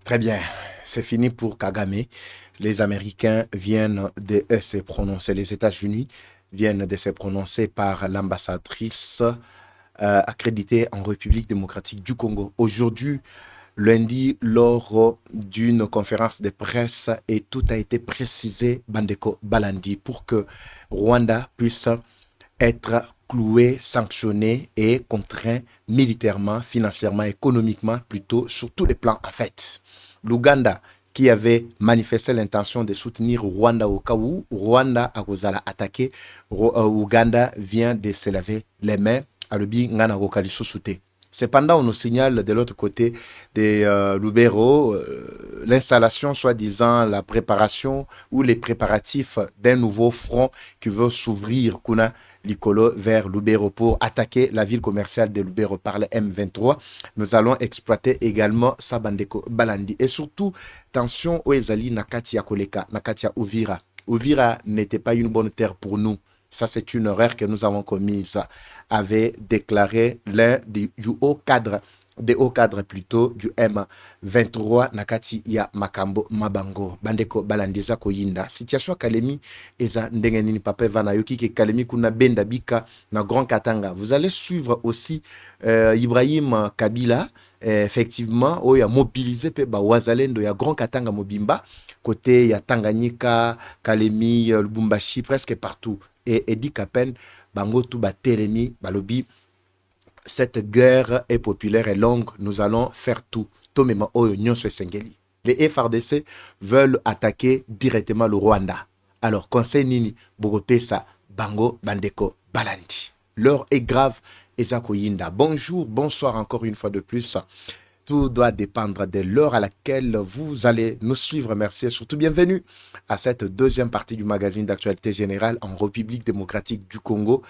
Très bien, c'est fini pour Kagame. Les Américains viennent de se prononcer, les États-Unis viennent de se prononcer par l'ambassadrice accréditée en République démocratique du Congo. Aujourd'hui, lundi, lors d'une conférence de presse, et tout a été précisé, Bandeko Balandi, pour que Rwanda puisse être cloué, sanctionné et contraint militairement, financièrement, économiquement, plutôt sur tous les plans en fait. L'Ouganda, qui avait manifesté l'intention de soutenir Rwanda au cas où Rwanda a attaqué, Ouganda vient de se laver les mains à l'obi ngana rokali sousouté. Cependant, on nous signale de l'autre côté de Lubero l'installation, soi-disant la préparation ou les préparatifs d'un nouveau front qui veut s'ouvrir Kuna Likolo vers Lubero pour attaquer la ville commerciale de Lubero par le M23. Nous allons exploiter également Sabandeko Balandi. Et surtout, tension au Ezali Nakatia Koleka, Nakatia Uvira. Uvira n'était pas une bonne terre pour nous. Ça, c'est une erreur que nous avons commise, avait déclaré l'un des hauts cadres plutôt du M23 Nakati ya Makambo Mabango Bandeko Balandiza Koyinda. Situation Kalemi eza ndengenini pape vana yoki ke Kalemi kuna benda bika na Grand Katanga. Vous allez suivre aussi Ibrahim Kabila effectivement il a mobilisé pe ba wazalendo ya Grand Katanga Mobimba côté ya Tanganyika, Kalemi, Lubumbashi presque partout. Et Edi Kapen bango tout ba Telemi balobi. Cette guerre est populaire et longue. Nous allons faire tout. Tomema Oyo Nyonso Sengeli. Les FRDC veulent attaquer directement le Rwanda. Alors, conseil Nini, Bogopesa, Bango, Bandeko, Balandi. L'heure est grave. Ezako Yinda. Bonjour, bonsoir encore une fois de plus. Tout doit dépendre de l'heure à laquelle vous allez nous suivre. Merci et surtout bienvenue à cette deuxième partie du magazine d'actualité générale en République démocratique du Congo.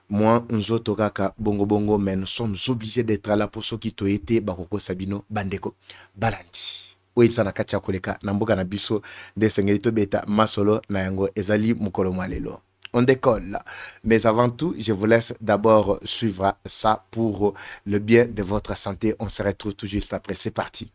Moi, Nzoto Kaka Bongo Bongo, mais nous sommes obligés d'être là pour ceux qui ont été Bakoko Sabino Bandeko Balandi. Oui, ça n'a kacha koleka namboka na biso de sengelito beta masolo na yango ezali mukolo mwalelo. On décolle. Mais avant tout, je vous laisse d'abord suivre ça pour le bien de votre santé. On se retrouve tout juste après. C'est parti.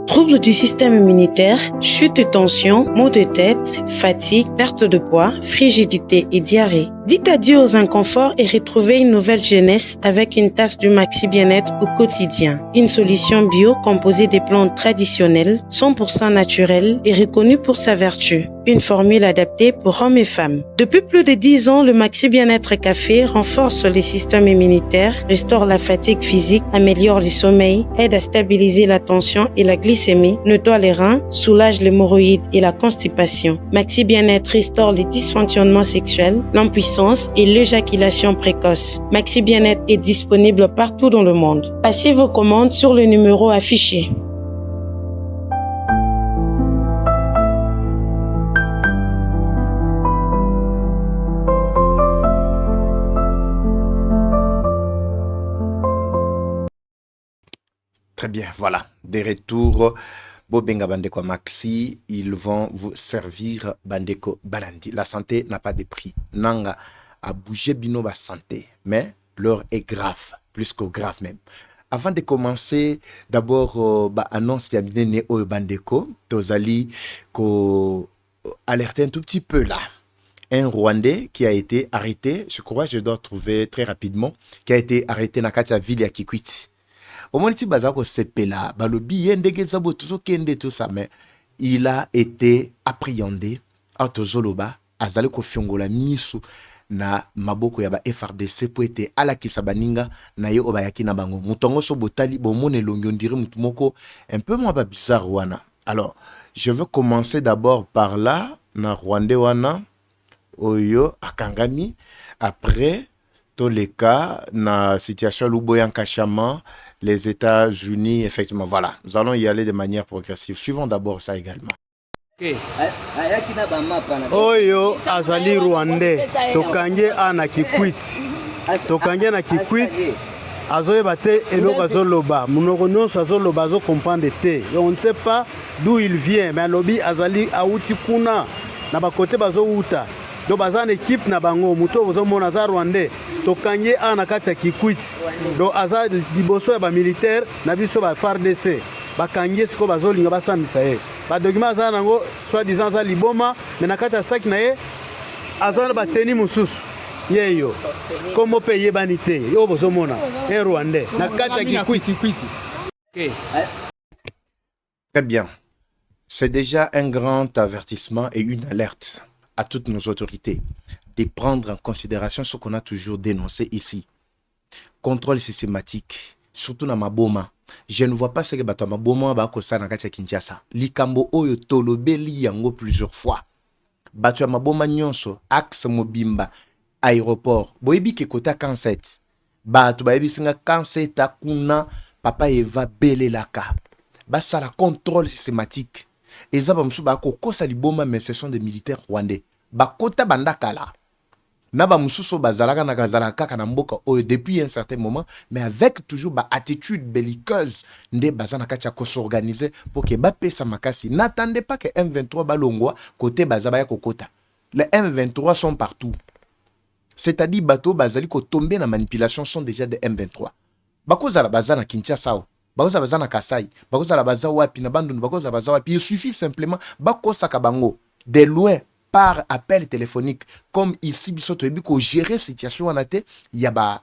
Troubles du système immunitaire, chute de tension, maux de tête, fatigue, perte de poids, frigidité et diarrhée. Dites adieu aux inconforts et retrouvez une nouvelle jeunesse avec une tasse du Maxi Bien-être au quotidien. Une solution bio composée des plantes traditionnelles, 100% naturelles et reconnue pour sa vertu. Une formule adaptée pour hommes et femmes. Depuis plus de 10 ans, le Maxi Bien-être Café renforce les systèmes immunitaires, restaure la fatigue physique, améliore le sommeil, aide à stabiliser la tension et la glycémie, nettoie les reins, soulage l'hémorroïde et la constipation. Maxi Bien-être restaure les dysfonctionnements sexuels, l'impuissance et l'éjaculation précoce. Maxi Bien-être est disponible partout dans le monde. Passez vos commandes sur le numéro affiché. Très bien, voilà, des retours. Bobenga Bandeko Maxi, ils vont vous servir Bandeko Balandi. La santé n'a pas de prix. Nanga a bougé bino ba santé, mais l'heure est grave, plus que grave même. Avant de commencer, d'abord, annonce Yamine au Bandeko, Tozali, ko alerter un tout petit peu là. Un Rwandais qui a été arrêté, je crois, je dois trouver très rapidement, qui a été arrêté dans la ville à Kikwit. Au moment où Bazako Sepela, Balobi, tout ça, mais il a été appréhendé à Tozoloba, à Zaleko Fiongola, Misu, na Maboko Yaba FRDC, pour être à la Kisabaninga, na yo obayaki na bango. Moutongo so botali, bomone longion dire mutumoko, un peu moins bizarre, wana. Alors, je veux commencer d'abord par là, na Rwandais wana, Oyo, Akangami, après, tous les cas, na situation Louboyan Kachama, les États-Unis, effectivement, voilà. Nous allons y aller de manière progressive. Suivons d'abord ça également. Oyo azali Rwandais, tokange ana Kikwit. Tokange na Kikwit, azoyeba te eloko azoloba. Munoko nyonso azoloba azo comprendre te. On ne sait pas d'où il vient, mais lobi azali auti kuna na bakote bazo uta. Donc bazan équipe na bango muto bozo mona za Rwandais tokanye ana kati ya Kikwit. Donc aza liboso ya ba militaire na biso ba FARDC. bakangi siko bazolinga basambisa ye badocument aza nango soit disant aza liboma me na kati ya saki na ye aza na bateni mosusu yeyo komo mpe eyebani te yo bozomona un rwandais na kati ya kikwiti. Très bien. C'est déjà un grand avertissement et une alerte à toutes nos autorités de prendre en considération ce qu'on a toujours dénoncé ici. Contrôle systématique, surtout dans Maboma. Je ne vois pas ce que bato Maboma ba kosa na kati ya Kinshasa. Likambo oyo tolobeli yango plusieurs fois. Bato Maboma nyonso axe mobimba aéroport. Boyebi ke kota Kanset. Bato bayebi singa Kanset kuna papa eva belelaka. Basa la contrôle systématique. Eza ba musu ba kokosa liboma mais ce sont des militaires rwandais. Bakota bandakala. Naba mususo bazalaka na kazalaka kana mboka oyo depuis un certain moment mais avec toujours ba attitude belliqueuse nde bazana kacha ko s'organiser pour que ba pesa makasi. N'attendez pas que M23 balongwa côté bazaba ya kokota. Les M23 sont partout. C'est-à-dire bateau bazali ko tomber na manipulation sont déjà des M23. Bakozala bazana Kinshasa. Bakoza bazana Kasai. Bakozala baza wapi na bandundu bakoza baza wapi. Il suffit simplement bakosa kabango de loin par appel téléphonique comme ici bisoto ebi ko gérer situation anate il y a ba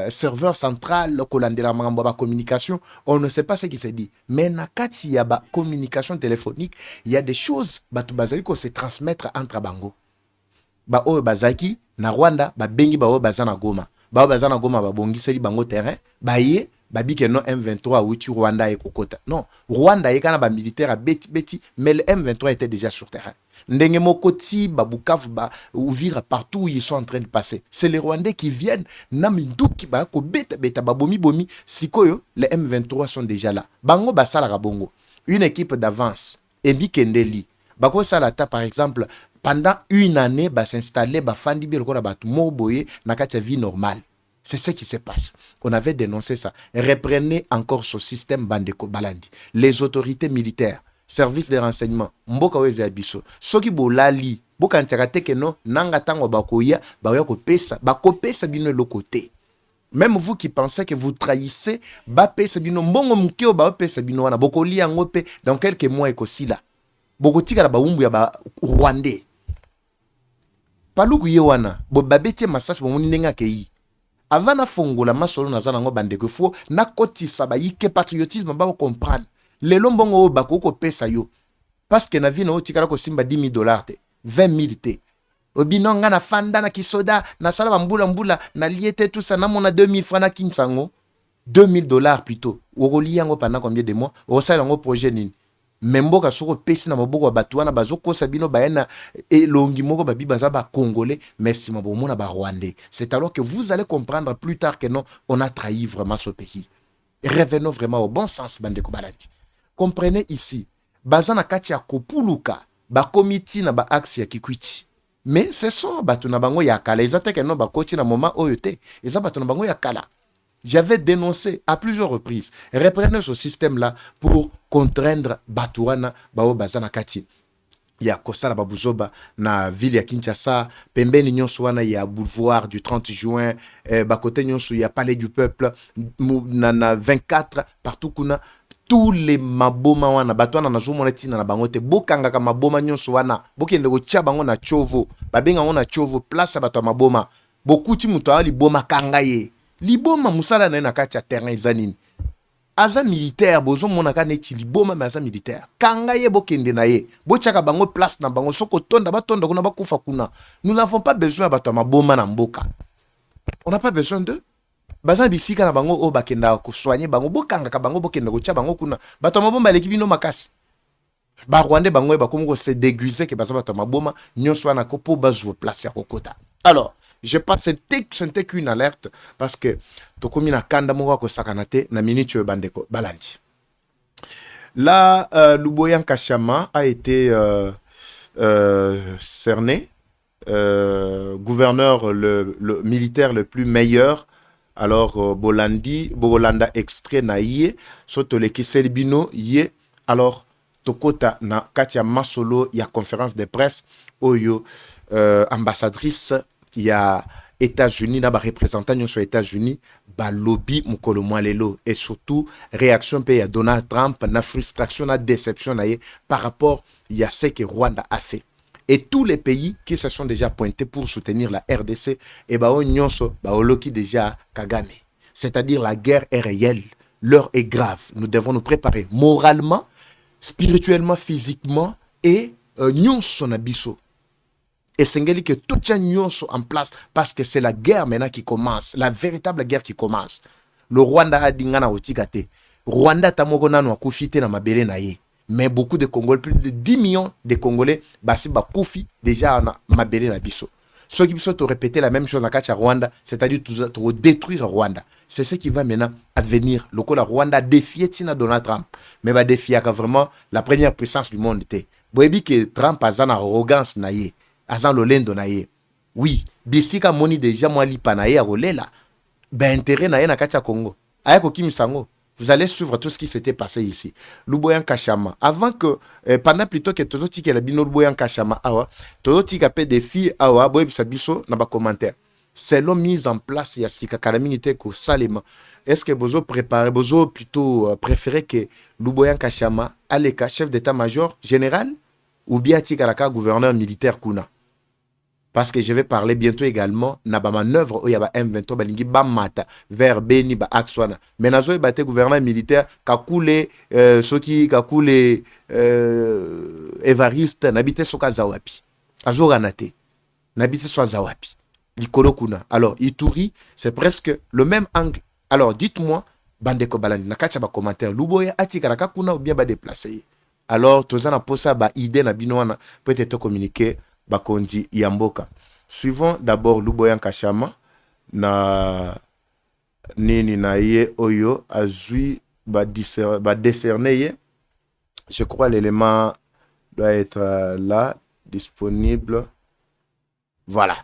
serveur central kolandela mambo ba communication on ne sait pas ce qui se dit mais na kati il y a ba communication téléphonique il y a des choses batu bazali ko se transmettre entre bango ba o bazaki na Rwanda ba bengi ba o bazana Goma ba bazana Goma ba bongiseli bango terrain ba ye babi que non M23 ou tu Rwanda et kokota non Rwanda et kana ba militaire a beti mais le M23 était déjà sur terrain. Ndenge mokoti babukavu ba Uvira partout où ils sont en train de passer. C'est les Rwandais qui viennent naminduki ba ko beta bomi sikoyo les M23 sont déjà là. Bango basala rabongo. Une équipe d'avance ebi kendeli. Bako salata par exemple pendant une année ba s'installer ba fandi bi lokola batu moboye na kati ya vie normale. C'est ce qui se passe. On avait dénoncé ça. Reprenez encore ce système Bandeko Balandi. Les autorités militaires service de renseignement mboka weze abiso soki bolali boka ntiakate ke no nanga tango bakoya bakoya kopesa bino le côté même vous qui pensez que vous trahissez ba pesa bino mbongo mkeo ba pesa bino wana bokoli yango pe dans quelques mois ekosila bokotika la baumbu ya ba Rwandais paluku ye wana bo babete massage bo muninga kei avana fongola masolo nazana ngo bandeko fo na kotisa ba yike patriotisme ba comprendre le lombongo bakoko pesa yo parce que na vie no tikala ko simba $10,000 te 20,000 te obinonga na fanda na kisoda na sala mbula na liete tout ça na mona 2,000 francs na kinsango $2,000 plutôt okoli yango pendant combien de mois osala ngo projet nini memboka soko pesi na maboko batuana bazoko sabino baena elongi moko babi baza ba congolais merci mabo mona ba rwandais. C'est alors que vous allez comprendre plus tard que non on a trahi vraiment ce pays. Revenons vraiment au bon sens bandeko balandi. Comprenez ici, bazana kati ya kopuluka, ba komiti na ba axe ya Kikwiti. Mais ce sont batu na bango ya kala. Ils attaquent non ba koti na moment oyote. Ils ont batu na bango ya kala. J'avais dénoncé à plusieurs reprises. Reprenez ce système-là pour contraindre batuana bao bazana kati. Ya kosala babuzoba na ville ya Kinshasa, pembeni nyonso wana ya boulevard du 30 juin, bakote nyonso ya palais du peuple, na 24 partout kuna. Tous les maboma wana batwana na zomona tina na bango te bokanga ka maboma nyonso wana bokende ko tia bango na chovo babenga ngo na chovo place bato maboma bokuti muto ali boma kanga ye liboma musala na kati ya terrain ezanini aza militaire bozo mona ka neti liboma mais aza militaire kanga ye bokende na ye bochaka bango place na bango soko tonda batonda kuna bakufa kuna. Nous n'avons pas besoin bato maboma na mboka, on n'a pas besoin d'eux. Bazan bisika na bango o bakenda ko soigner bango bokanga ka bango bokenda ko tia bango kuna bato mabomba l'équipe no makasi ba Rwandais bango ba komo se déguiser que bato maboma nyonso na ko po bazo place ya kokota. Alors je pense c'était qu'une alerte parce que to komi na kanda mo ko sakanate na minute bandeko balandi. Là Luboyan Kashama a été cerné gouverneur le militaire le plus meilleur. Alors, Bolanda extrait na yé, soto le kiselbino yé, alors, tokota na Katia Masolo, il y a conférence de presse, oyo, ambassadrice, il y a États-Unis, na ba représentant aux États-Unis, ba lobby mukolo mwalelo et surtout réaction pays à Donald Trump, na frustration, na déception na par rapport à ce que Rwanda a fait. Et tous les pays qui se sont déjà pointés pour soutenir la RDC, et ba nyonso ba oloki déjà Kagame. C'est-à-dire la guerre est réelle, l'heure est grave. Nous devons nous préparer moralement, spirituellement, physiquement et nyonso na biso. Et c'est que tout ça nyonso en place parce que c'est la guerre maintenant qui commence, la véritable guerre qui commence. Le Rwanda a dit ngana otikate. Rwanda tamoko nanu akufite na mabele na ye. Mais beaucoup de Congolais, plus de 10 millions de Congolais, basi bakufi déjà na mabele na biso. Ceux qui sont répéter la même chose dans le Rwanda, c'est-à-dire tout détruire Rwanda. C'est ce qui va maintenant advenir. Le Rwanda défier Tina Donald Trump, mais va défier vraiment la première puissance du monde. Vous voyez que Trump a une arrogance naïe. Azan lolendo na ye. Oui, bisika moni déjà moi li panaye a rolela. Ben intérêt na ye na katia Congo. Ayako kimisango. Vous allez suivre tout ce qui s'était passé ici. Luboyan Kachama. Avant que, pendant plutôt que todo tika la bino Luboyan Kachama awa, todo tika pe des filles awa, boy bisabiso na ba commentaire. C'est l'homme mis en place ya sika kalaminité ko salema. Est-ce que bozo préparer, bozo plutôt préférer que Luboyan Kachama aleka chef d'état-major général ou bien tika la gouverneur militaire kuna? Parce que je vais parler bientôt également na ba manœuvre où il y a ba M23 balingi ba mata vers Beni ba Akswana. Mais nazo bate gouverneur militaire kakule soki kakule Evariste nabite soka zawapi. Azo ganate. Nabite soka zawapi. Likolo kuna. Alors Ituri, c'est presque le même angle. Alors dites-moi bandeko balandi na kacha ba commentaire Luboya atika la kuna ou bien ba déplacer. Alors tozana posa ba idée na binoana peut-être communiquer Bakondi Yamboka. Suivons d'abord Luboyan Kachama na nini na ye oyo azui ba décerner. Je crois l'élément doit être là disponible. Voilà.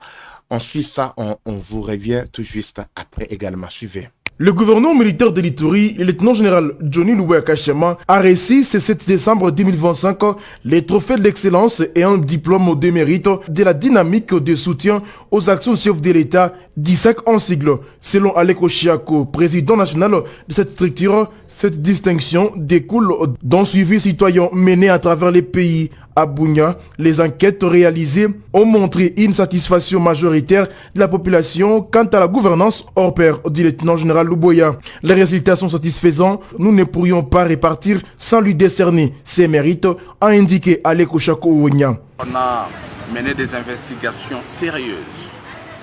On suit ça, on vous revient tout juste après également. Suivez. Le gouverneur militaire de l'Ituri, le lieutenant-général Johnny Luboya Kachama, a reçu ce 7 décembre 2025 les trophées de l'excellence et un diplôme de mérite de la dynamique de soutien aux actions du chef de l'État d'Isaac en sigle. Selon Alek Oshiako, président national de cette structure, cette distinction découle d'un suivi citoyen mené à travers les pays. À Bunia, les enquêtes réalisées ont montré une satisfaction majoritaire de la population quant à la gouvernance hors pair du lieutenant-général Luboya. Les résultats sont satisfaisants, nous ne pourrions pas répartir sans lui décerner ses mérites, a indiqué Alek Oshiako Ounia. On a mené des investigations sérieuses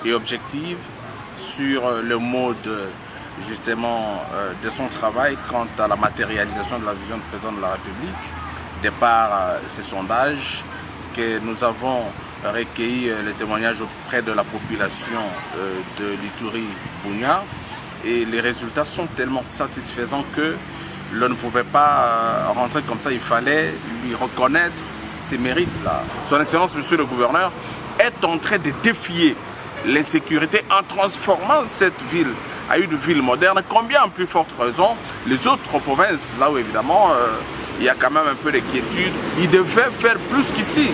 et objectives sur le mode justement de son travail quant à la matérialisation de la vision du président de la République. De par ces sondages que nous avons recueilli les témoignages auprès de la population de l'Ituri Bunia et les résultats sont tellement satisfaisants que l'on ne pouvait pas rentrer comme ça, il fallait lui reconnaître ses mérites-là. Son Excellence, Monsieur le Gouverneur, est en train de défier l'insécurité en transformant cette ville à une ville moderne. Combien en plus forte raison les autres provinces, là où évidemment il y a quand même un peu d'inquiétude, il devait faire plus qu'ici.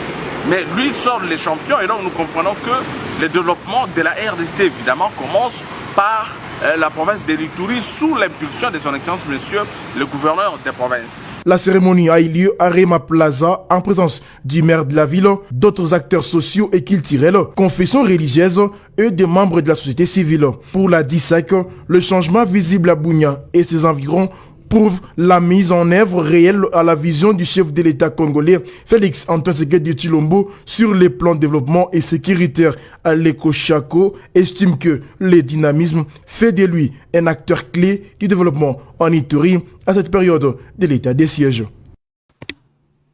Mais lui sort les champions et donc nous comprenons que le développement de la RDC évidemment commence par la province de l'Ituri sous l'impulsion de son Excellence Monsieur le gouverneur des provinces. La cérémonie a eu lieu à Rema Plaza en présence du maire de la ville, d'autres acteurs sociaux et culturels, confessions religieuses et des membres de la société civile. Pour la DISAC, le changement visible à Bunia et ses environs prouve la mise en œuvre réelle à la vision du chef de l'État congolais, Félix Antoine Tshisekedi Tshilombo, sur les plans de développement et sécuritaire. Alek Oshiako estime que le dynamisme fait de lui un acteur clé du développement en Ituri à cette période de l'état des sièges.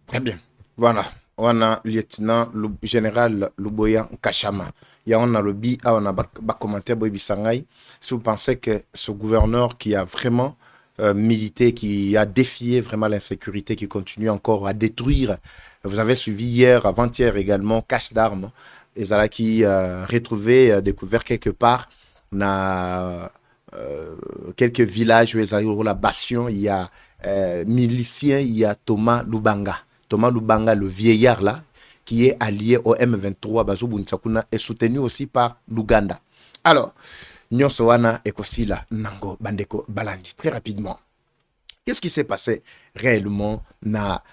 Très bien. Voilà. On a le lieutenant général Luboya Kachama. Il y a le bi, on a commentaire Boy Bisangay. Si vous pensez que ce gouverneur qui a vraiment milité, qui a défié vraiment l'insécurité, qui continue encore à détruire. Vous avez suivi hier, avant-hier également, cache d'armes. Et ça qui retrouvé, découvert quelque part, dans quelques villages où ils ont la bastion, il y a milicien, il y a Thomas Lubanga. Thomas Lubanga, le vieillard là, qui est allié au M23, Bazou Buntsakuna, est soutenu aussi par l'Ouganda. Alors, nyonso wana ekosila nango bandeko balandi très rapidement. Qu'est-ce qui s'est passé réellement na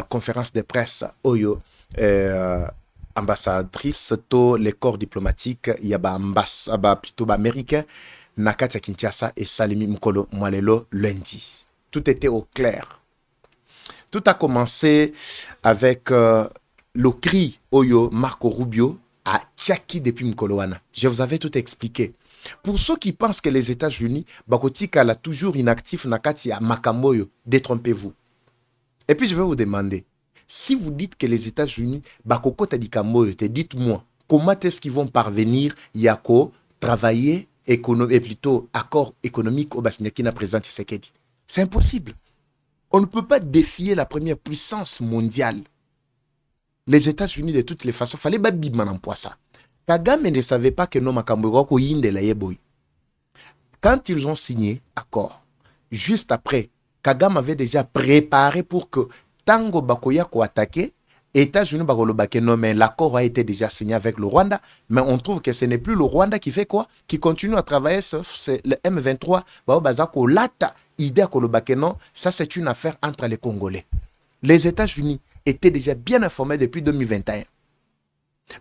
conférence de presse oyo ambassadrice to les corps diplomatiques ya plutôt américain na kati ya Kinshasa et Salimi Mkolo Mwalelo lundi. Tout était au clair. Tout a commencé avec le cri oyo Marco Rubio a Tchaki depuis Mkolowana. Je vous avais tout expliqué. Pour ceux qui pensent que les États-Unis, Bakotika l'a toujours inactif nakati ya Makamoyo, détrompez-vous. Et puis je vais vous demander, si vous dites que les États-Unis, Bakoko Tadikamoyo, dites-moi, comment est-ce qu'ils vont parvenir Yako travailler et plutôt accord économique au Basniakina présent Tshisekedi? C'est impossible. On ne peut pas défier la première puissance mondiale. Les États-Unis, de toutes les façons, il fallait babibman en ça. Kagame ne savait pas que non Makambo yinde la yeboy. Quand ils ont signé accord, juste après, Kagame avait déjà préparé pour que Tango Bakoya ko attaqué, États-Unis Bagolobake non, mais l'accord a été déjà signé avec le Rwanda, mais on trouve que ce n'est plus le Rwanda qui fait quoi? Qui continue à travailler sur le M23, Bazako Lata, idée Kolobake non, ça c'est une affaire entre les Congolais. Les États-Unis étaient déjà bien informés depuis 2021.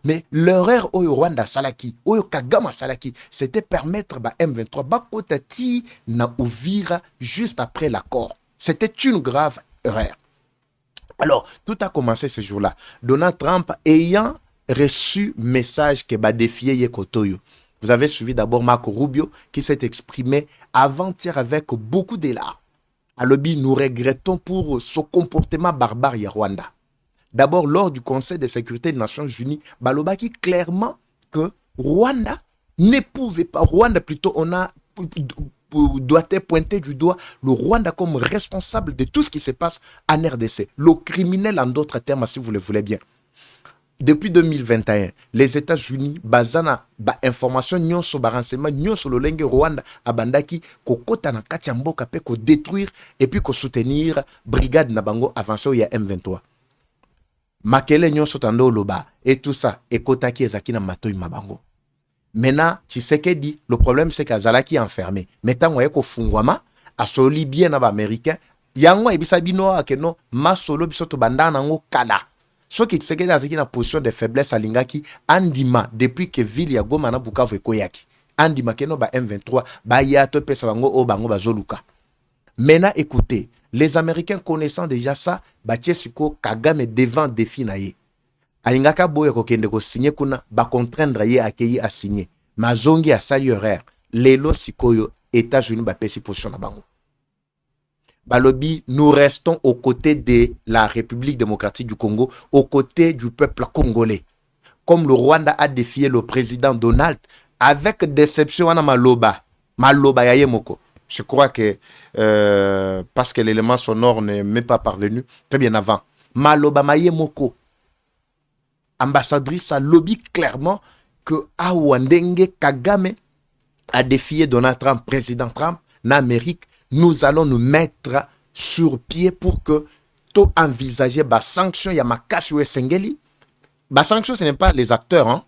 Mais l'erreur au Rwanda Salaki, au Kagame Salaki, c'était permettre à M23 Bakotati na Uvira juste après l'accord. C'était une grave erreur. Alors, tout a commencé ce jour-là. Donald Trump ayant reçu message que va défier Yekotoyo. Vous avez suivi d'abord Marco Rubio qui s'est exprimé avant-hier avec beaucoup d'élan. À l'objet, nous regrettons pour ce comportement barbare à Rwanda. D'abord, lors du Conseil de sécurité des Nations Unies, Balobaki clairement que Rwanda ne pouvait pas, Rwanda plutôt, doit être pointé du doigt le Rwanda comme responsable de tout ce qui se passe en RDC. Le criminel en d'autres termes, si vous le voulez bien. Depuis 2021, les États-Unis, bazana ba information nyonso ba renseignement nyonso lolenge Rwanda abandaki kokota na kati ya mboka pe ko détruire et puis ko soutenir brigade na bango avancée ya M23. Makele nyonso tando loba et tout ça ekotaki ezaki na matoi mabango. Maintenant, Tshisekedi, le problème c'est qu'Azalaki est enfermé. Maintenant, on fungwama, asoli bien na ba américain, yango ebisa bino akeno masolo bisoto bandana ngo kala. Ce qui Tshisekedi a une position de faiblesse à Lingaki, Andima, depuis que ville ya Goma na Bukavu e Koyaki. Andima keno ba M23, ba yato pesa bango o bango ba zoluka. Maintenant, écoutez, les Américains connaissant déjà ça, ba Tchesiko Kagame devant défi na ye. Alingaka boye ko kende ko signer kuna ba contraindre ye accueillir à signer. Mazongi a sali horaire. Lelo sikoyo États-Unis ba pesi position na bango. Balobi, nous restons aux côtés de la République démocratique du Congo, aux côtés du peuple congolais. Comme le Rwanda a défié le président Donald, avec déception, on a Maloba Yayemoko. Je crois que, parce que l'élément sonore n'est même pas parvenu, très bien avant. Maloba Yayemoko, ambassadrice, a lobby clairement que Awandenge Kagame a défié Donald Trump, président Trump, en Amérique. Nous allons nous mettre sur pied pour que tout envisager les sanctions. Il y a Makasi ou Sengeli. Les sanctions, ce n'est pas les acteurs. Hein?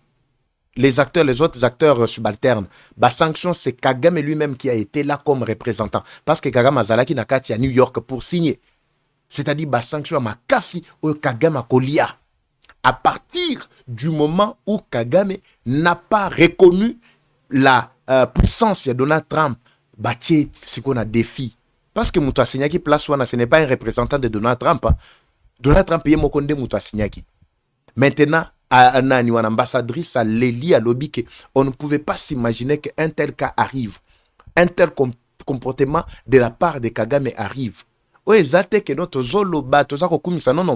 Les acteurs, les autres acteurs subalternes. Les sanctions, c'est Kagame lui-même qui a été là comme représentant. Parce que Kagame Azalaki n'a qu'à New York pour signer. C'est-à-dire les sanctions à Makasi ou Kagame à Kolia. À partir du moment où Kagame n'a pas reconnu la puissance de Donald Trump, c'est ce qu'on a défi. Parce que Moutou Signaki place ce n'est pas un représentant de Donald Trump. Hein. Donald Trump est Mokonde Moutou Signaki. Maintenant, une ambassadrice à Léli à lobby on ne pouvait pas s'imaginer qu'un tel cas arrive. Un tel comportement de la part de Kagame arrive. Non,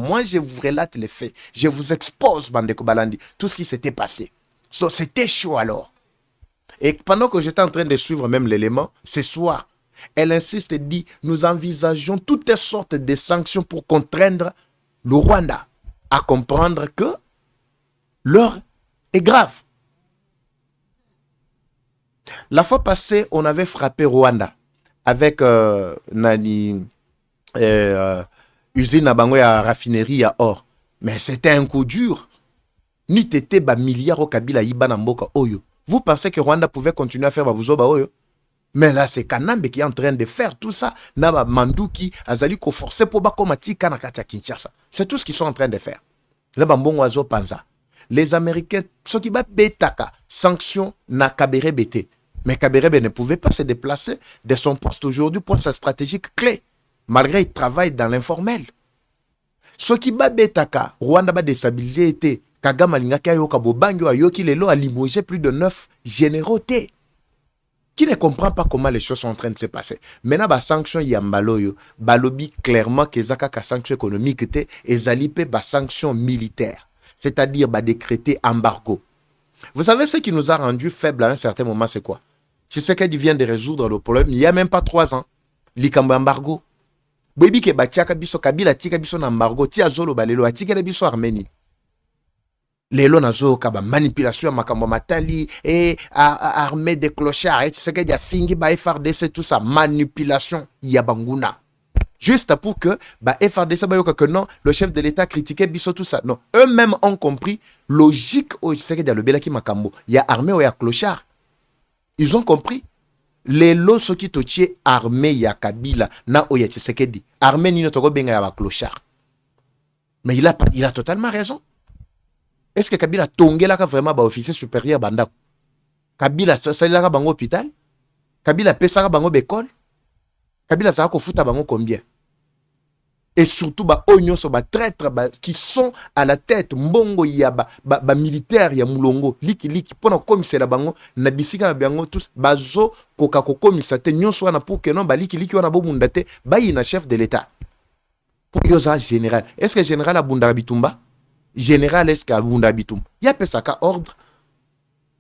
moi je vous relate les faits. Je vous expose, Bandeko Balandi, tout ce qui s'était passé. So, c'était chaud alors. Et pendant que j'étais en train de suivre même l'élément, ce soir, elle insiste et dit, nous envisageons toutes sortes de sanctions pour contraindre le Rwanda à comprendre que l'heure est grave. La fois passée, on avait frappé Rwanda avec usine à Bango à raffinerie à or. Mais c'était un coup dur. Ni tété ba milliard au Kabila Iba na mboka oyo. Vous pensez que Rwanda pouvait continuer à faire Babuzoba Oyo? Mais là, c'est Kanambe qui est en train de faire tout ça. Naba Manduki, Azali ko forcer pour Bakomati Kanakata Kinshasa. C'est tout ce qu'ils sont en train de faire. Là, Bambon Oiseau Panza. Les Américains, ceux qui battent Betaka, sanctions na Kabere Bete. Mais Kabere ne pouvait pas se déplacer de son poste aujourd'hui pour sa stratégique clé. Malgré qu'il travaille dans l'informel. Ceux qui battent Betaka, Rwanda va déstabiliser été. Kagame Alingaki Ayoka Bobango Ayoki Lelo a limogé plus de 9 généraux. Qui ne comprend pas comment les choses sont en train de se passer. Maintenant, la sanction Yambaloyo, Balobi clairement que Zaka ka sanction économique et Zalipe ba sanction militaire. C'est-à-dire ba décréter embargo. Vous savez ce qui nous a rendu faibles à un certain moment, c'est quoi? C'est ce qu'il vient de résoudre le problème. Il n'y a même pas 3 ans. Likambo embargo. Bobi ke ba tiaka biso Kabila tika biso na embargo. Tia zolo balelo atika biso Arménie. Lelo nazo kaba manipulation makambo matali et armée des clochards et ce que dia fingi ba FRDC tout ça manipulation ya banguna juste pour que ba FRDC ba yoka que non le chef de l'état critiquait biso tout ça non eux-mêmes ont compris logique au ce que dia le belaki makambo ya armée ou ya clochard ils ont compris lelo soki totie armée ya Kabila na o ya Tshisekedi armée ni notoko benga ya ba clochard mais il a totalement raison. Est-ce que Kabila tongelaka vraiment ba officier supérieur bandako? Kabila salaka bango hôpital? Kabila pesaka bango bécole? Kabila zaka ko futa bango combien? Et surtout ba onyoso ba traître qui sont à la tête mbongo ya ba militaire ya mulongo liki pona komisela bango na bisika na bango tous bazo koka ko komisa te nyonso wana pour que non ba liki wana bo bunda te ba yina chef de l'état. Pour yoza général. Est-ce que général a bunda bitumba? Général est-ce qu'à Bunda Bitum ya pesaka ordre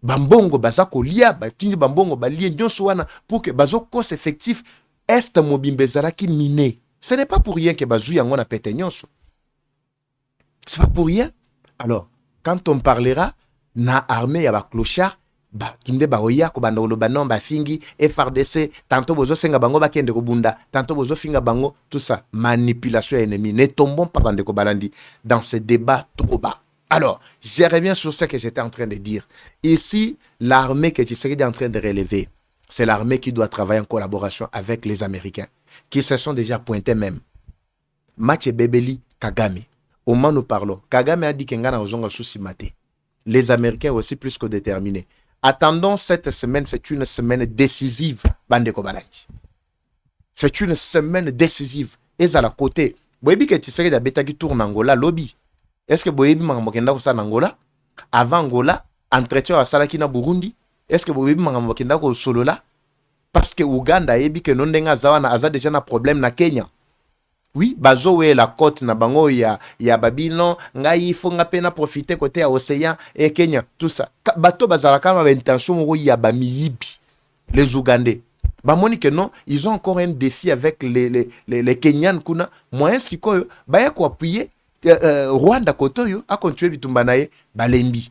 bambongo bazako lia batindi bambongo balie nyonso wana pour que bazoko effectif est mobimbezala ki miné. Ce n'est pas pour rien que bazu yango na pete nyonso. C'est pas pour rien. Alors, quand on parlera na armée ya ba clochard ba tunde ba oya ko banda lo banon ba fingi FRDC tantôt bozo senga bango ba kende ko bunda tantôt bozo finga bango tout ça manipulation ennemie. Ne tombons pas bande ko balandi dans ce débat trop bas. Alors, je reviens sur ce que j'étais en train de dire. Ici, l'armée que tu serais en train de relever, c'est l'armée qui doit travailler en collaboration avec les Américains qui se sont déjà pointés même. Mathieu Bebeli Kagame. Au moment où nous parlons, Kagame a dit qu'il y a un souci maté. Les Américains aussi plus que déterminés. Attendons cette semaine, c'est une semaine décisive, Bandeko Balanchi. C'est une semaine décisive. Et à la côté, Boyebi que tu sais que bêta qui tourne en Angola, lobby. Est-ce que Boyebi Mangamokenda ko en Angola? Avant Angola, entretien à Salaki na Burundi. Est-ce que Boyebi Mangamokenda ko solo là? Parce que Ouganda yebi que non denga zawana aza déjà na problème na Kenya. Oui, bazo we la côte na bango ya Babylon, ngai faut nga pena profiter côté à océan et Kenya, tout ça. Bato bazala kama ba intention ngo ya ba miyibi. Les Ougandais. Ba moni que non, ils ont encore un défi avec les Kenyans kuna. Moyen sikoyo ba ya ko appuyer Rwanda kotoyo a continuer bitumba nae balembi.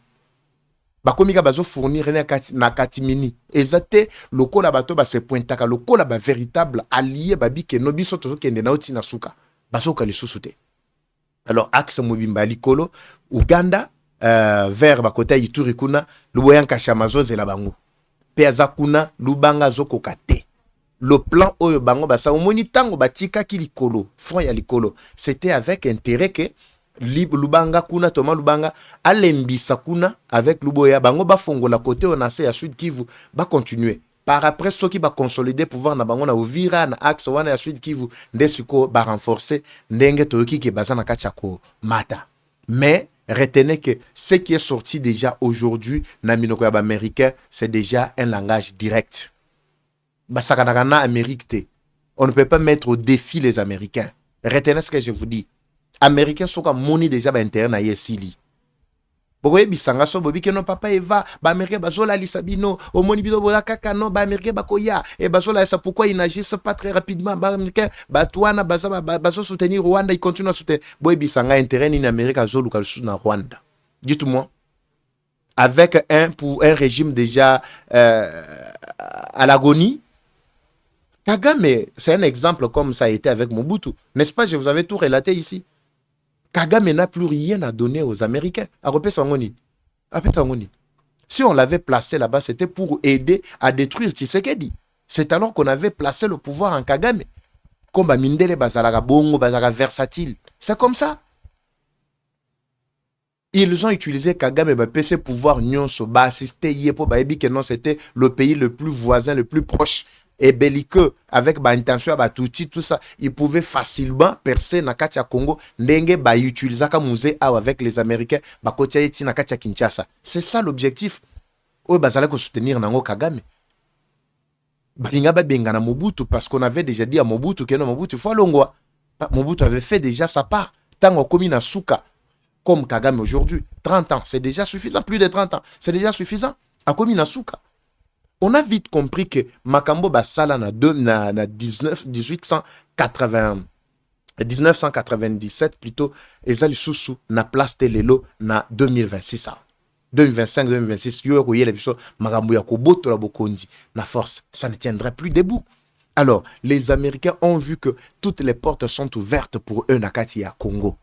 Bakomika bazo fournir na katimini. Ezate lokola bato ba se pointaka lokola ba véritable allié babi ke nobi soto kende na oti na suka. Bazo ka lisusu. Alors axe mobimba likolo Uganda vers bakota Ituri kuna luboyan kashamazo zela bango. Pe azakuna lubanga zoko kate. Le plan oyo bango basa omoni tango batika ki likolo, front ya likolo. C'était avec intérêt que Lubanga kuna Thomas Lubanga alembisa kuna avec Luboya bango ba fongo la côté on a ya Sud Kivu ba continuer par après ceux qui va consolider pouvoir na bango na Uvira na axe wana ya Sud Kivu ndesuko ba renforcer ndenge toyoki ke bazana kachako mata. Mais retenez que ce qui est sorti déjà aujourd'hui na minoko ya ba américain c'est déjà un langage direct. Basakanakana Amérique te. On ne peut pas mettre au défi les Américains. Retenez ce que je vous dis. Américains sont comme moni déjà ba intérêt na yesili. Boye bisanga so bobi ke non papa eva ba américain bazola lisabino au moni bido bola kaka non ba américain bakoya et bazola ça pourquoi ils n'agissent pas très rapidement ba américain ba tuana bazo soutenir Rwanda, ils continuent à soutenir boye bisanga intérêt ni Amérique azoluka na Rwanda. Dites-moi avec pour un régime déjà à l'agonie. Kagame, c'est un exemple comme ça a été avec Mobutu. N'est-ce pas, je vous avais tout relaté ici. Kagame n'a plus rien à donner aux Américains. Si on l'avait placé là-bas, c'était pour aider à détruire Tshisekedi. C'est alors qu'on avait placé le pouvoir en Kagame. Comme Mindele Bazalaga Bongo, Bazalaga versatile. C'est comme ça. Ils ont utilisé Kagame pour ses pouvoirs nyonso, ba assister yepo ba ebi que non c'était le pays le plus voisin, le plus proche et belliqueux avec ba intention ba tout ça. Ils pouvaient facilement percer na katia Congo, ndenge ba utiliser comme musée avec les Américains, ba kotia eti na katia Kinshasa. C'est ça l'objectif. O bazala ko soutenir nango Kagame. Balinga ba benga na Mobutu parce qu'on avait déjà dit à Mobutu que non Mobutu faut longwa. Mobutu avait fait déjà sa part. Tango komi na suka. Comme Kagame aujourd'hui, 30 ans, c'est déjà suffisant, plus de 30 ans, c'est déjà suffisant. A Komi Nasuka. On a vite compris que Makambo Basala na 1997 plutôt, Ezali Soussou na place Telelo na 2026. 2025-2026, yo koye le biso Makambo ya koboto la bokondi na force, ça ne tiendrait plus debout. Alors, les Américains ont vu que toutes les portes sont ouvertes pour eux na kati ya Congo.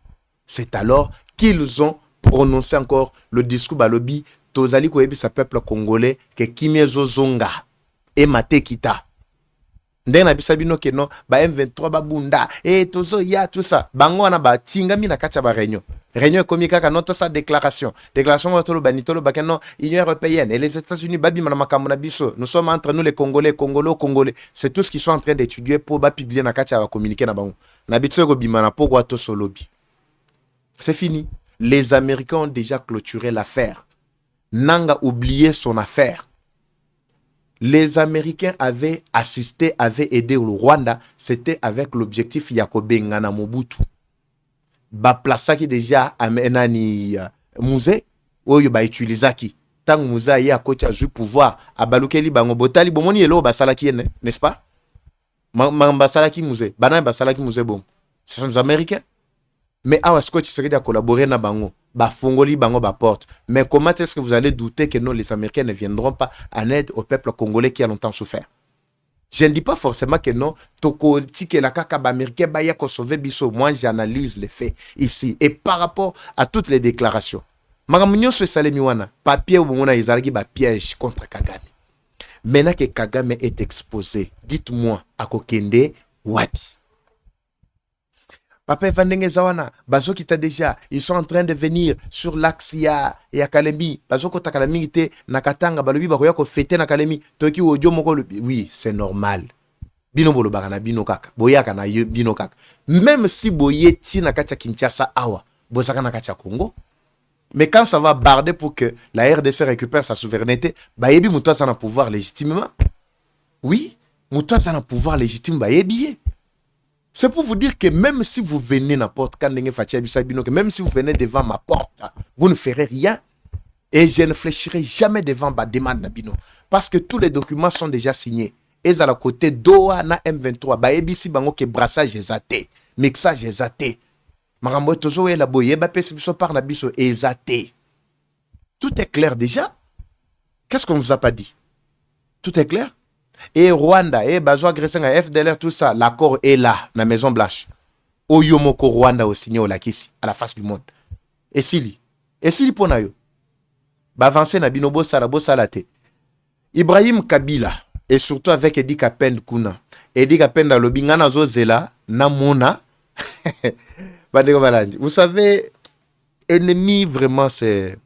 C'est alors qu'ils ont prononcé encore le discours balobi tozali koyebi sa peuple congolais que kimiezo zonga et mate kita. Ndenge na bisa bino ke non ba M23 ba bunda et tozo ya tout ça. Bango na ba tingami na kati ya ba réunion. Réunion komi kaka noto sa déclaration. Déclaration otolo banitolo ba non Union européenne et les États-Unis babi na makambo na biso. Nous sommes entre nous les Congolais, Congolais. C'est tout ce qu'ils sont en train d'étudier pour ba publier na kati ya ba communiquer na bango. Na biso ko bimana poko to solobi. C'est fini. Les Américains ont déjà clôturé l'affaire. Nanga oublié son affaire. Les Américains avaient assisté, avaient aidé le Rwanda. C'était avec l'objectif Yakobe Ngana Mobutu. Ba plaça qui déjà amenani musée oyo ba utilisaki. Tant musée ya kocha ju pouvoir abalukeli bango botali bomoni elo basalaki n'est-ce pas? Basalaki musée. Bana basalaki musée bon. Ce sont les Américains. Mais à ce que tu serais à collaborer na bango, ba fongoli bango ba porte. Mais comment est-ce que vous allez douter que non, les Américains ne viendront pas en aide au peuple congolais qui a longtemps souffert? Je ne dis pas forcément que non, toko tike la kaka ba américain ba ya ko sauver biso. Moi, j'analyse les faits ici et par rapport à toutes les déclarations. Magamunyo se salemi wana, papier ou mona izalaki ba piège contre Kagame. Maintenant que Kagame est exposé, dites-moi à kokende wapi? Papa Vandenge Zawana, Bazo qui t'a déjà, ils sont en train de venir sur l'axe ya Kalemi. Bazo kota Kalemi te nakatanga balobi bakoya ko fêter na Kalemi. Toki odio moko oui, c'est normal. Bino bolo bakana bino kaka. Boyaka na bino kaka. Même si boye ti na katia Kinshasa awa, bosaka na katia Congo. Mais quand ça va barder pour que la RDC récupère sa souveraineté, bayebi muto ça na pouvoir légitimement. Oui, muto ça na pouvoir légitime bayebi. C'est pour vous dire que même si vous venez n'importe quand, même si vous venez devant ma porte, vous ne ferez rien. Et je ne fléchirai jamais devant ma demande. Parce que tous les documents sont déjà signés. Et à la côté Doha na M23, baebisi bango ke brassage ezaté, mixage ezaté. Marambo tozo e la boye ba pesi biso par na biso ezaté. Tout est clair déjà. Qu'est-ce qu'on vous a pas dit? Tout est clair? Et Rwanda, et Bazo agressé à FDLR, tout ça, l'accord est là, na Maison Blanche. Oyomoko Rwanda au signé au Lakisi, à la face du monde. Et Sili Ponayo. Bavancer na binobo salate. Ibrahim Kabila, et surtout avec Edi Kapend Kuna. Edi Kapend Lobingana Zozela, Namona. Vous savez, ennemi vraiment c'est.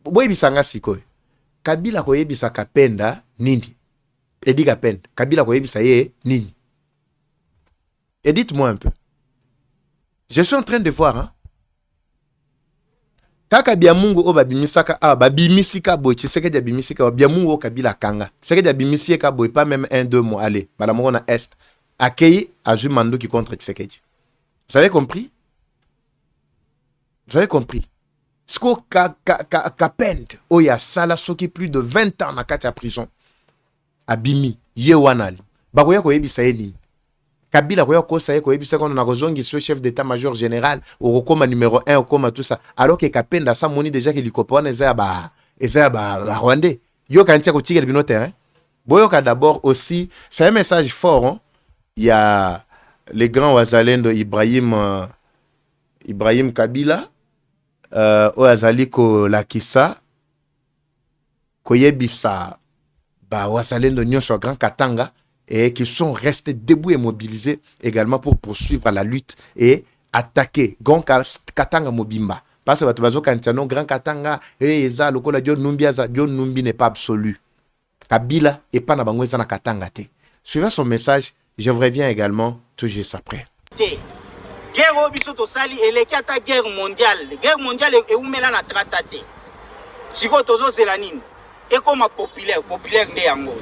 Boy bisanga sikoy. Kabila koye bisa Kapenda, nini. Edi Kapend, Kabila koye bisa ye, nini. Et dites-moi un peu. Je suis en train de voir, hein. Kaka biamungu o babimisaka babimisika boy tseke dia bimisika biamungu o Kabila kanga tseke dia bimisika boy pas même 1-2 mois allez madame on a est accueilli à Jumandu qui contre Tshisekedi. Vous avez compris? Sko Kapend o ya sala soki plus de 20 ans na kati prison abimi ye wanali bakoya ko yebisa yeni Kabila koya ko saye ko yebisa kono na kozongi sur chef d'état-major général au coma numéro 1 au coma tout ça alors que Kapenda sa moni déjà que likopona eza ba Rwandais yo kantia ko tigel bino terrain boyo ka d'abord aussi c'est un message fort, hein? Il y a les grands wazalendo Ibrahim Kabila Oazaliko Lakissa koyebisa wazalendo nyonso Grand Katanga et qui sont restés debout et mobilisés également pour poursuivre la lutte et attaquer Grand Katanga Mobimba. Parce que bazo kantiano Grand Katanga eza lokola John Numbi John Numbi n'est pas absolu. Kabila et pas na bango eza na Katanga te. Suivant son message, je reviens également tout juste après. Guerre au biso to sali elekata guerre mondiale. Guerre mondiale e umela na tratate. Siko tozo zelanini. Et comme populaire nde yango.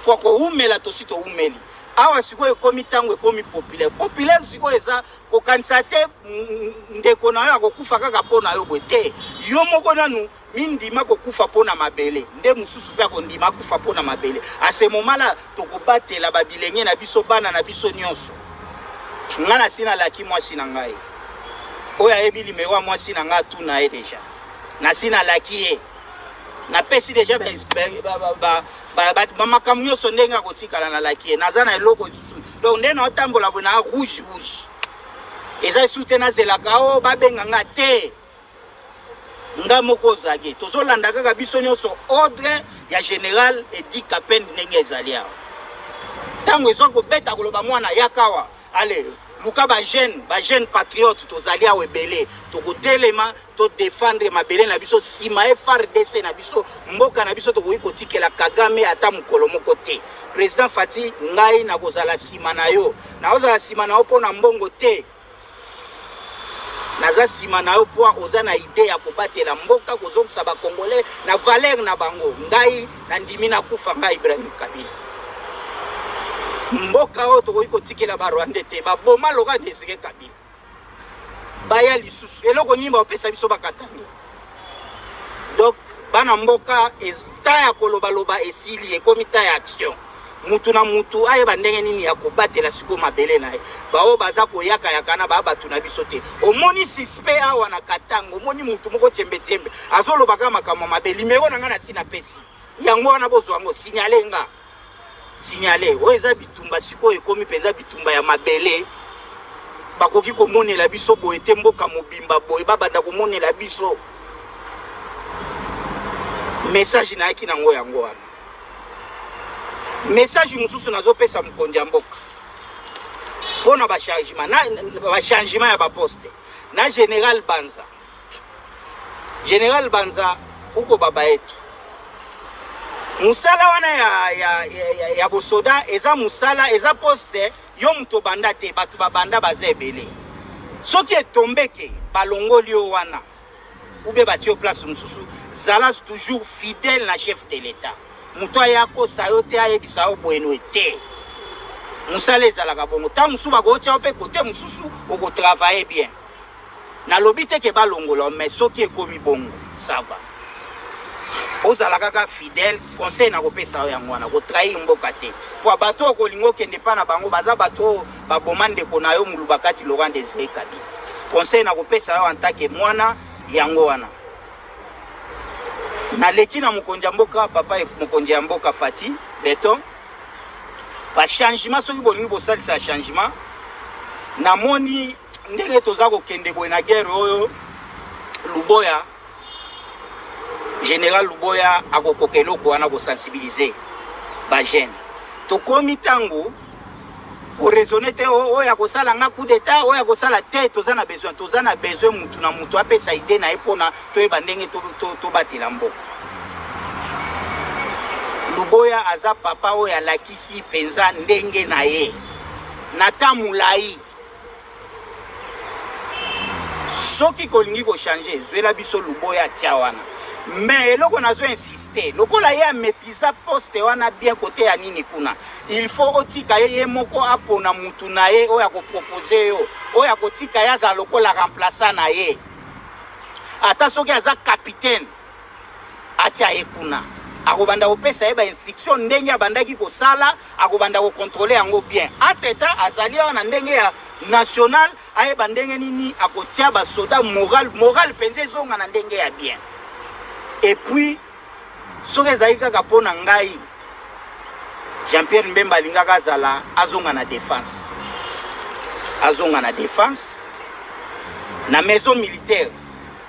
Faut ko umela to sito umeli. Awa siko e komi tango e komi populaire. Populaire siko eza ko kansate ndeko na yo akokufa kaka pona yo bote. Yo moko nanu mindima kokufa pona mabele. Nde mususu pe akondima kufa pona mabele. A ce moment là to ko batela babilenge na biso bana na biso nyonso. Ngana sina laki mwasi na ngai. Oya ebili mewa mwasi na nga tu na e deja. Na sina laki e. Na pesi deja makambo nyonso ndenge akotikala na laki e. Naza na eloko lisusu. Donc nde na otambola bona rouge. Eza esute na zelaka o babenga nga te. Nga moko zage. Tozolanda kaka biso nyonso ordre ya général Edi Kapen ndenge ezali awa. Tango ezo kobeta koloba mwana yakawa. Allez, luka ba jeune patriote tozali awe belé to kotelema to défendre mabele na biso sima FARDC na biso mboka na biso to kotikela Kagame ata mukolo moko te. Président Fati ngai na kozala sima na yo. Na ozala sima na yo pona mbongo te. Naza sima na yo po oza na idée ya kobatela mboka kozongisa ba Congolais na valeur na bango. Ngai na ndimi na kufa ngai Ibrahim Kabila. Mboka oto ko tikela ba Rwanda te ba boma loka desike Kabila baya lisusu eloko nini ba opesa biso bakatanga. Donc bana mboka ta ya koloba loba esili ekomi ta ya action mutu na mutu aye bandenge nini ya kobatela siko mabele na ye bao baza koyaka yakana ba batu na biso te. Omoni suspect awa na Katanga omoni mutu moko tsembe azoloba kama makambo mabele mero nanga na sina pesi yango wana bozo yango signalenga signaler oeza bitumba siko ekomi penza bitumba ya mabele bakoki komonela biso boye te mboka mobimba boye babanda komonela biso message na yaki nango yango wana. Message mususu nazopesa mkonzi ya mboka pona ba changement ya ba poste na General Banza uko baba yetu. Musala wana ya bosoda eza musala eza poste yo muto banda te batu babanda bazebele. Soki etombeke balongoli yo wana ube batio place mususu zala toujours fidèle na chef de l'état. Muto yako sayo te ayebisa yo boeno ete. Musala ezalaka bongo ta musu bakotia ope kote mususu oko travailler bien. Na lobite ke balongola mais soki ekomi bongo ça va. Ozala kaka fidèle conseil na kopesa yango wana ko trahir mboka te po bato ko lingo kende pa na bango baza bato ba bomande ko na yo mulubakati Laurent Désiré Kabila conseil na kopesa yo antake mwana yango wana na leki na mokonzi ya mboka papa e mokonzi ya mboka Fati Beton ba changement soki bolingi bosalisa changement na moni ndenge toza ko kende boye na guerre oyo Luboya Général Luboya akokokelo ko wana ko sensibiliser ba jeune to komi tango o raisonner te o ya ko sala nga coup d'état o ya ko sala te toza na besoin mutu na mutu apesa idée na epona to eba ndenge to batela mboka. Luboya aza papa o ya lakisi penza ndenge na ye na tamulai soki kolingi ko changer zwela biso Luboya tia wana. Mais eloko nazo insister lokola ye maîtriser poste wana bien côté ya nini kuna il faut otika ye moko apona mutu na ye oya ko proposer yo oya ko tika ya za lokola remplaçant na ye ata soki aza capitaine atia ye kuna akobanda kopesa ye ba instruction ndenge abandaki kosala akobanda ko contrôler yango bien ateta azali na ndenge ya national aye bandenge nini akotia ba soda moral penze zonga na ndenge ya bien. Et puis, ce que j'ai dit pour Nangaï, Jean-Pierre Mbemba Lingaka Zala, azonga na défense. Azonga na défense. Na maison militaire,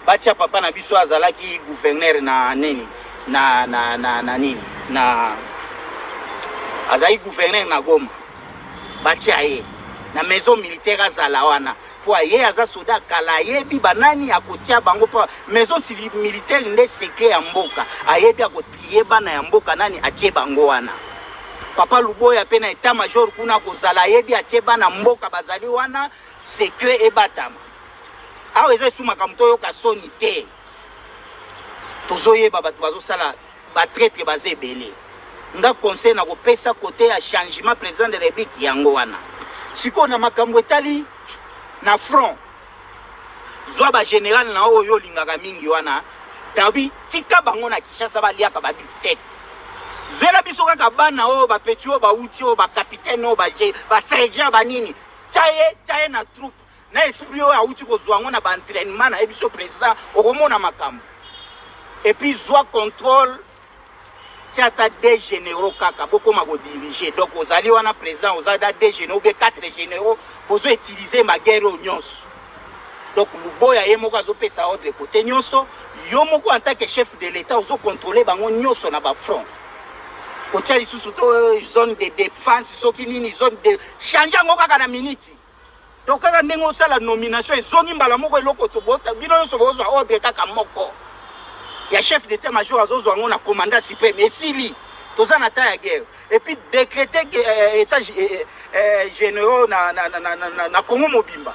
Batia Papa na biso azala ki gouverneur na neni. na nini na azali gouverneur na Goma batia ye na maison militaire azala wana po ye aza soda kala yebi banani akotia bango pa maison civile militaire nde secret ya mboka ayebi akotie bana ya mboka nani atie bango wana papa Luboya pe na état major kuna kozala yebi atie bana mboka bazali wana secret ebatama awe eza suma kamto yo kasoni te tozoyeba bato bazosala batraître bazebele nga conseil na kopesa côté ya changement président de la République yango wana siko na makambo etali na front zwa ba général na oyo lingaka mingi wana tabi tika bango na Kinshasa baliaka ba dictate zela biso kaka bana oyo ba petit oyo ba uti oyo ba capitaine oyo ba sergent ba nini taye na troupe na esprit oyo auti kozwa ngo na ba entraînement na biso président okomona makambo et puis zwa contrôle tiata des généraux kaka boko mako diriger donc ozali wana président ozali des généraux be 4 généraux pozo utiliser ma guerre au nyonso donc Luboya ye moko azopesa ordre côté nyonso yo moko en tant que chef de l'état ozo contrôler bango nyonso na ba front kotia lisusu to zone de défense soki nini zone de changer ngo kaka na minute donc kaka ndenge osala nomination ezongi mbala moko eloko tobota bino nyonso bozwa ordre kaka moko ya chef d'état-major azozwa ngo na commandant suprême esili toza na ta ya guerre et puis décréter état généraux na Congo mobimba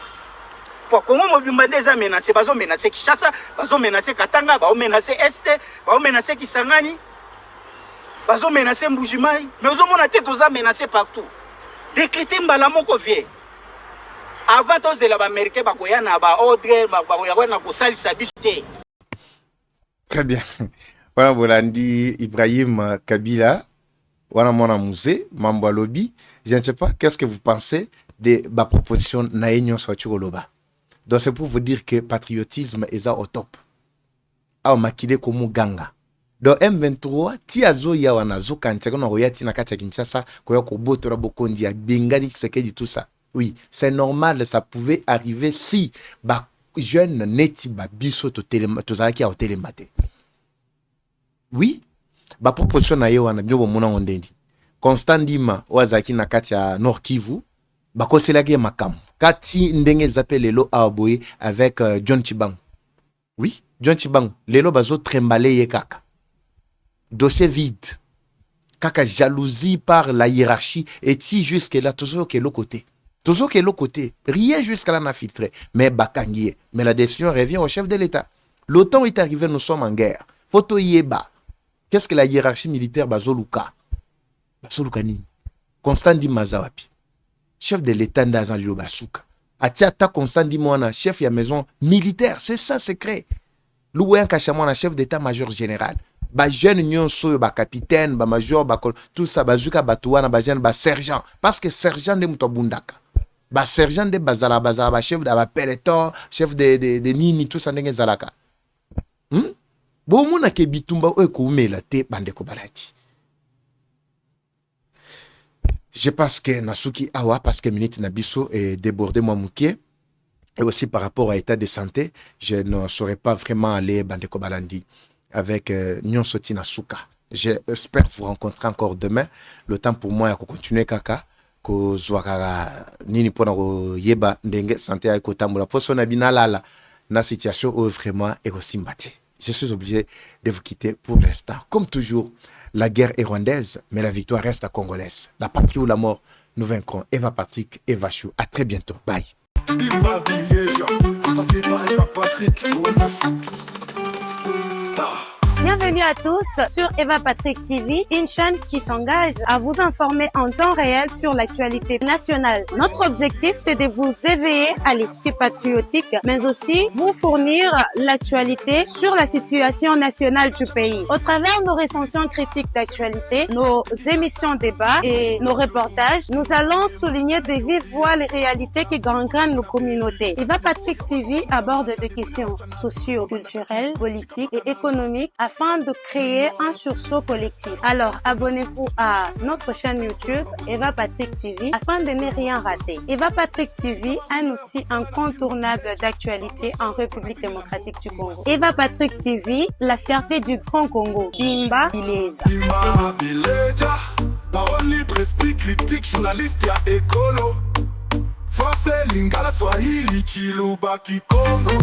pour Congo mobimba déjà menacé bazo menacer Kinshasa bazo menacer Katanga bazo menacer Est bazo menacer Kisangani bazo menacer Mbujimai mais ozomona te toza menacer partout décréter mbala moko vie avant tozela ba américain bakoya na ba ordre bakoya na kosalisa biso te. Très bien. Voilà, Bolandi Ibrahim Kabila, voilà mon musée, Mambo Lobby. Je ne sais pas, qu'est-ce que vous pensez de ma proposition Naïnion Swachuroloba? Donc c'est pour vous dire que patriotisme est au top. Ah, makide komu ganga. Donc M23, tiazo ya wanazo kantseko na royati na kacha Kinshasa, koyo koboto la bokondi ya bengani sekedi tout ça. Oui, c'est normal, ça pouvait arriver si ba jeune neti ba biso to tozalaki a télématé. Oui, ba proposition na yo wana byo mona ondendi. Constant Dima wazaki na kati ya Nord Kivu ba koselaki makamu. Kati ndenge zapele lo aboye avec John Chibangu. Oui, John Chibangu lelo bazo trembalé ye kaka. Dossier vide. Kaka jalousie par la hiérarchie et si jusque là toujours que l'autre côté. Toujours que l'autre côté, rien jusqu'à là n'a filtré, mais bakangié. Mais la décision revient au chef de l'État. L'OTAN est arrivé, nous sommes en guerre. Photo yeba. Qu'est-ce que la hiérarchie militaire bazoluka? Bazoluka nini? Constant Dimazawapi. Chef de l'État ndazan lilo basuka. Atiata Constant Dimwana, chef ya maison militaire, c'est ça secret. Loué Kachamwana, chef d'état-major général. Ba jeune nyonso ba capitaine, ba major, ba tout ça bazuka batuana ba jeune ba sergent parce que sergent de mutobundaka. Ba sergent de bazala ba chef de ba peloton, chef de nini tout ça ndenge zalaka. Bo muna ke bitumba o ko umela te bandeko balati. Je pense que Nasuki Awa parce que minute nabiso est débordé moi mouké et aussi par rapport à l'état de santé, je ne saurais pas vraiment aller bandeko balandi avec Nyon Sotina Souka. J'espère vous rencontrer encore demain. Le temps pour moi est de continuer kaka. Ko zwakara nini pona ko yeba ndenge santé ay ko tambola poso na binalala na situation où vraiment est aussi mbaté. Je suis obligé de vous quitter pour l'instant. Comme toujours, la guerre est rwandaise, mais la victoire reste congolaise. La patrie ou la mort, nous vaincrons. Eva Patrick, Eva Chou. À très bientôt. Bye. Bienvenue à tous sur Eva Patrick TV, une chaîne qui s'engage à vous informer en temps réel sur l'actualité nationale. Notre objectif, c'est de vous éveiller à l'esprit patriotique, mais aussi vous fournir l'actualité sur la situation nationale du pays. Au travers de nos recensions critiques d'actualité, nos émissions débats et nos reportages, nous allons souligner de vive voix les réalités qui gangrènent nos communautés. Eva Patrick TV aborde des questions socio-culturelles, politiques et économiques afin de créer un sursaut collectif. Alors, abonnez-vous à notre chaîne YouTube Eva Patrick TV afin de ne rien rater. Eva Patrick TV, un outil incontournable d'actualité en République démocratique du Congo. Eva Patrick TV, la fierté du Grand Congo. Bimba Bileja. Bimba Bileja, parole libre, esprit critique, journaliste ya écolo. Français, Lingala, Swahili, Chiluba, Kikongo.